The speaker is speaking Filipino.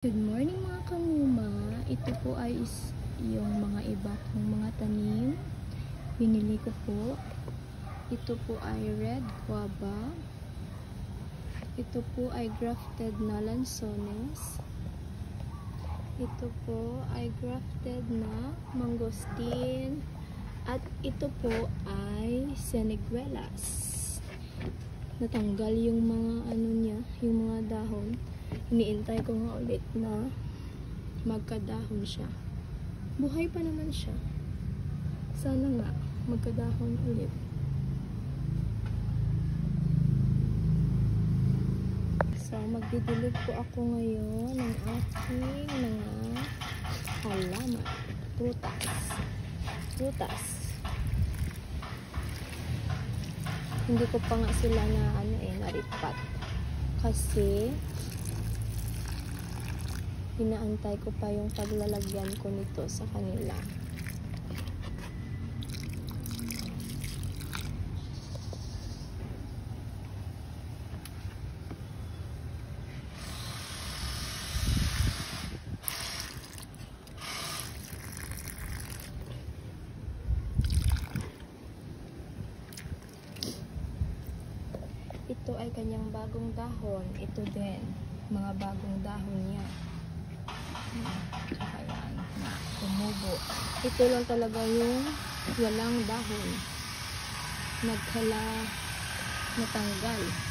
Good morning mga kamuma. Ito po ay yung mga iba kong mga tanim. Binili ko po. Ito po ay red guava. Ito po ay grafted na lanzones. Ito po ay grafted na mangosteen. At ito po ay seniguelas. Natanggal yung mga yung mga dahon. Iniintay ko nga ulit na magkadahon siya. Buhay pa naman siya. Sana nga magkadahon ulit. So, magdidilig po ako ngayon ng aking mga halaman. Prutas. Hindi ko pa nga sila na naripat. Kasi inaantay ko pa yung paglalagyan ko nito sa kanila. Ito ay kanyang bagong dahon. Ito din, mga bagong dahon niya. Tsaka yan, tumubo. Ito lang talaga yung walang dahon. Natanggal.